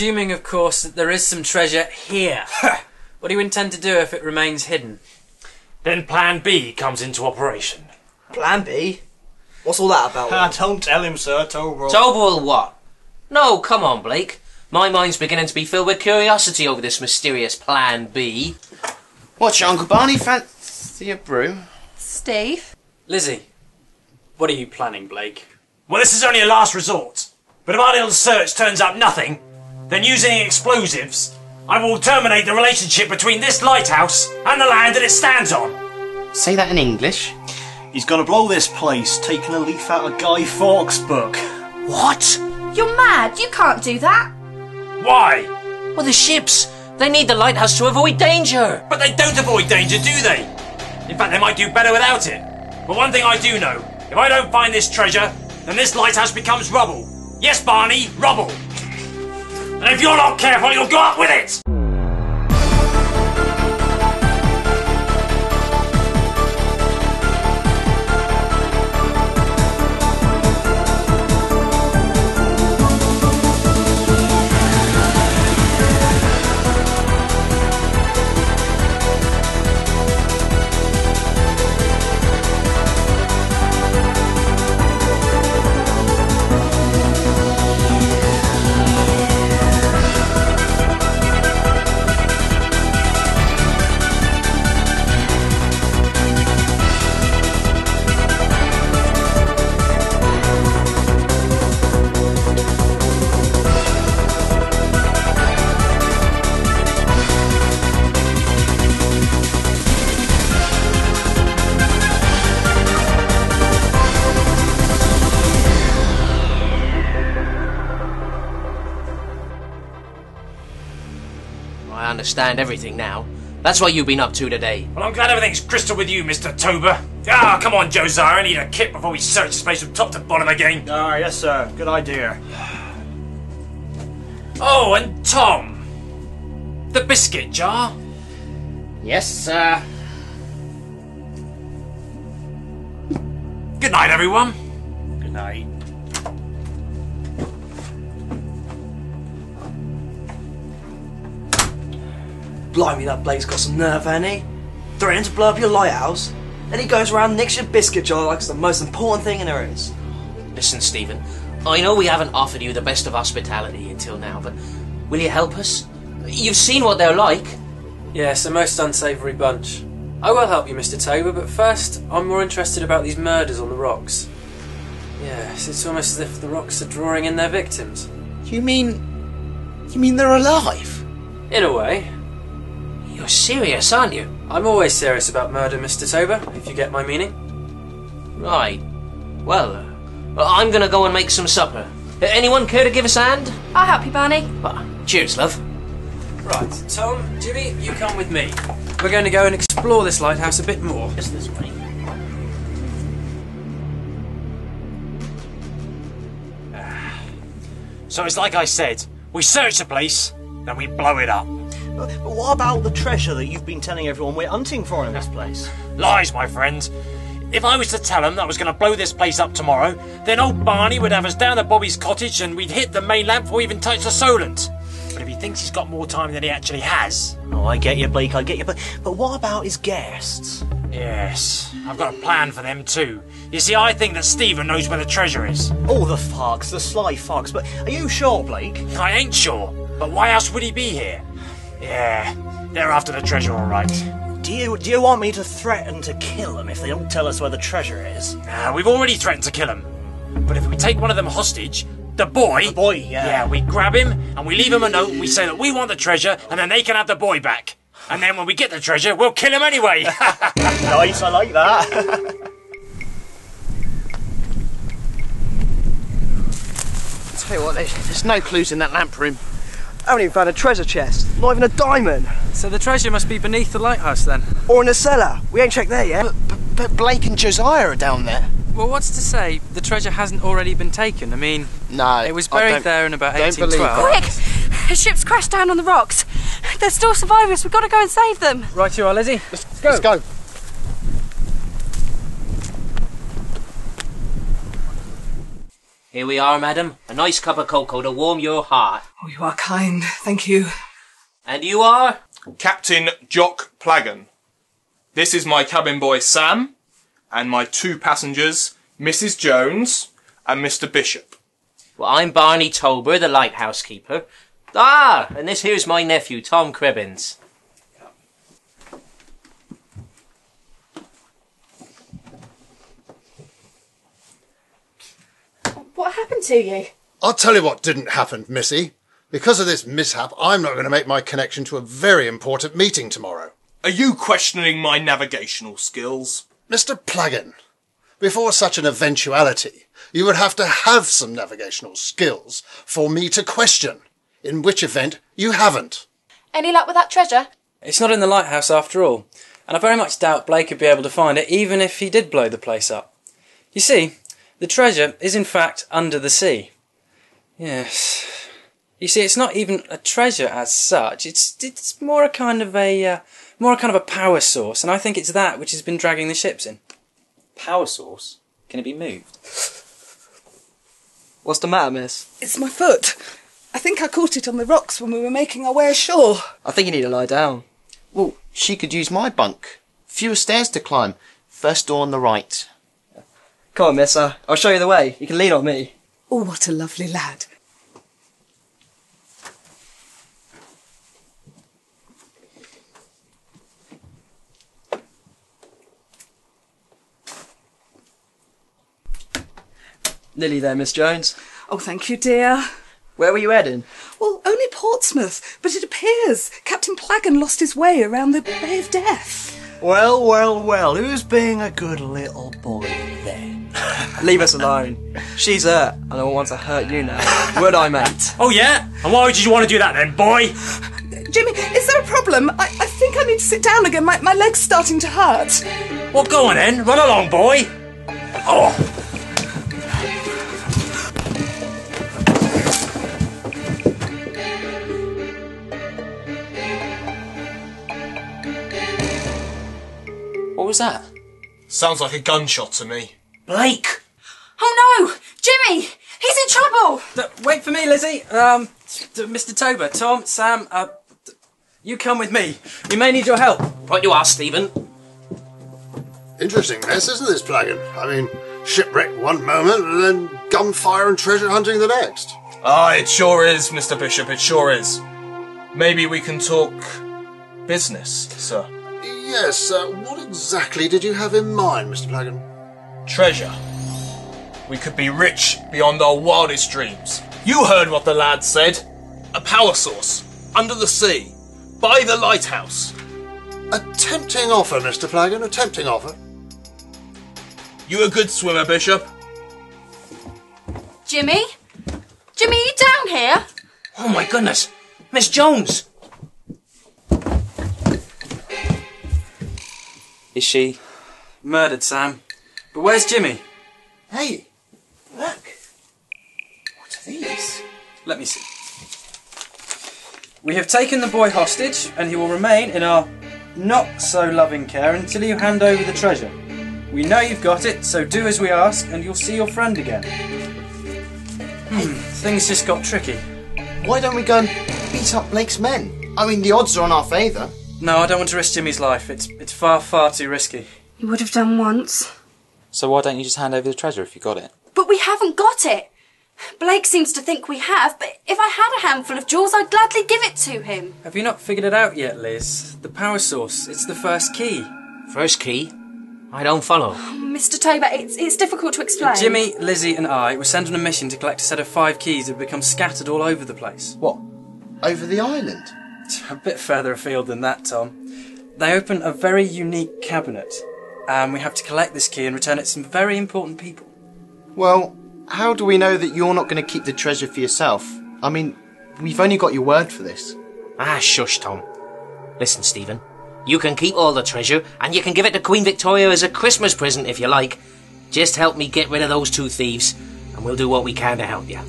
Presuming, of course, that there is some treasure here. What do you intend to do if it remains hidden? Then Plan B comes into operation. Plan B? What's all that about? Don't tell him, sir, Tober. Tober will what? No, come on, Blake. My mind's beginning to be filled with curiosity over this mysterious Plan B. What's your Uncle Barney? Fancy a brew? Steve? Lizzie, what are you planning, Blake? Well, this is only a last resort. But if our little search turns up nothing, then using explosives, I will terminate the relationship between this lighthouse and the land that it stands on. Say that in English. He's gonna blow this place, taking a leaf out of Guy Fawkes' book. What? You're mad. You can't do that. Why? Well, the ships. They need the lighthouse to avoid danger. But they don't avoid danger, do they? In fact, they might do better without it. But one thing I do know, if I don't find this treasure, then this lighthouse becomes rubble. Yes, Barney, rubble. And if you're not careful, you'll go up with it! I understand everything now. That's what you've been up to today. Well, I'm glad everything's crystal with you, Mr. Tober. Ah, come on, Josiah, I need a kit before we search this place from top to bottom again. Ah, yes, sir. Good idea. Oh, and Tom. The biscuit jar. Yes, sir. Good night, everyone. Good night. Blimey, that Blake's got some nerve, ain't he? Threatening to blow up your lighthouse. And he goes around and nicks your biscuit jar like it's the most important thing there is. Listen, Stephen, I know we haven't offered you the best of hospitality until now, but will you help us? You've seen what they're like. Yes, a most unsavoury bunch. I will help you, Mr. Tober, but first, I'm more interested about these murders on the rocks. Yes, it's almost as if the rocks are drawing in their victims. You mean they're alive? In a way. You're serious, aren't you? I'm always serious about murder, Mr. Tober, if you get my meaning. Right. Well, I'm gonna go and make some supper. Anyone care to give us a hand? I'll help you, Barney. Cheers, love. Right, Tom, Jimmy, you come with me. We're going to go and explore this lighthouse a bit more. Just this way. So it's like I said, we search the place, then we blow it up. But what about the treasure that you've been telling everyone we're hunting for in this place? Lies, my friend. If I was to tell them that I was going to blow this place up tomorrow, then old Barney would have us down at Bobby's cottage and we'd hit the mainland before we even touched the Solent. But if he thinks he's got more time than he actually has... Oh, I get you, Blake, I get you. But what about his guests? Yes, I've got a plan for them too. You see, I think that Stephen knows where the treasure is. Oh, the fox, the sly fox. But are you sure, Blake? I ain't sure, but why else would he be here? Yeah, they're after the treasure, all right. Do you want me to threaten to kill them if they don't tell us where the treasure is? We've already threatened to kill him. But if we take one of them hostage, the boy... The boy, yeah. Yeah, we grab him and we leave him a note and we say that we want the treasure and then they can have the boy back. And then when we get the treasure, we'll kill him anyway. Nice, I like that. Tell you what, there's no clues in that lamp room. I haven't even found a treasure chest. Not even a diamond. So the treasure must be beneath the lighthouse then? Or in a cellar. We ain't checked there yet. But Blake and Josiah are down there. Well, what's to say the treasure hasn't already been taken? I mean, no, it was buried there in about 1812. Quick! A ship's crashed down on the rocks. There's still survivors. We've got to go and save them. Right you are, Lizzie. Let's go. Let's go. Here we are, madam. A nice cup of cocoa to warm your heart. Oh, you are kind. Thank you. And you are? Captain Jock Plagan. This is my cabin boy Sam, and my 2 passengers, Mrs. Jones and Mr. Bishop. Well, I'm Barney Tober, the lighthouse keeper. Ah, and this here's my nephew, Tom Cribbins. What happened to you? I'll tell you what didn't happen, Missy. Because of this mishap, I'm not going to make my connection to a very important meeting tomorrow. Are you questioning my navigational skills? Mr. Plagan, before such an eventuality, you would have to have some navigational skills for me to question, in which event you haven't. Any luck with that treasure? It's not in the lighthouse after all, and I very much doubt Blake would be able to find it even if he did blow the place up. You see, the treasure is in fact under the sea. Yes. You see, it's not even a treasure as such. It's more a kind of a power source, and I think it's that which has been dragging the ships in. Power source? Can it be moved? What's the matter, miss? It's my foot. I think I caught it on the rocks when we were making our way ashore. I think you need to lie down. Well, she could use my bunk. Fewer stairs to climb. First door on the right. Come on, miss. I'll show you the way. You can lean on me. Oh, what a lovely lad. Nearly there, Miss Jones. Oh, thank you, dear. Where were you heading? Well, only Portsmouth, but it appears Captain Plagan lost his way around the Bay of Death. Well, well, well, who's being a good little boy then? Leave us alone. She's hurt, and I don't want to hurt you now. Would I, mate? Oh, yeah? And why did you want to do that then, boy? Jimmy, is there a problem? I think I need to sit down again. My leg's starting to hurt. Well, go on then. Run along, boy. Oh! What was that? Sounds like a gunshot to me. Blake! Oh no! Jimmy! He's in trouble! Wait for me, Lizzie. Mr. Tober, Tom, Sam, you come with me. We may need your help. Right you are, Stephen. Interesting mess, isn't this, Plagan? I mean, shipwreck one moment and then gunfire and treasure hunting the next. Ah, it sure is, Mr. Bishop, it sure is. Maybe we can talk business, sir. Yes, what exactly did you have in mind, Mr. Plagan? Treasure. We could be rich beyond our wildest dreams. You heard what the lad said. A power source. Under the sea. By the lighthouse. A tempting offer, Mr. Plagan, a tempting offer. You a good swimmer, Bishop? Jimmy? Jimmy, are you down here? Oh my goodness! Miss Jones! Is she? Murdered, Sam. But where's Jimmy? Hey, look. What are these? Let me see. We have taken the boy hostage, and he will remain in our not-so-loving care until you hand over the treasure. We know you've got it, so do as we ask, and you'll see your friend again. Things just got tricky. Why don't we go and beat up Blake's men? I mean, the odds are on our favour. No, I don't want to risk Jimmy's life. It's far, far too risky. You would have done once. So why don't you just hand over the treasure if you got it? But we haven't got it. Blake seems to think we have, but if I had a handful of jewels, I'd gladly give it to him. Have you not figured it out yet, Liz? The power source, it's the first key. First key? I don't follow. Mr. Tober, it's difficult to explain. Jimmy, Lizzie and I were sent on a mission to collect a set of 5 keys that have become scattered all over the place. What? Over the island? It's a bit further afield than that, Tom. They open a very unique cabinet, and we have to collect this key and return it to some very important people. Well, how do we know that you're not going to keep the treasure for yourself? I mean, we've only got your word for this. Ah, shush, Tom. Listen, Stephen. You can keep all the treasure, and you can give it to Queen Victoria as a Christmas present if you like. Just help me get rid of those 2 thieves, and we'll do what we can to help you.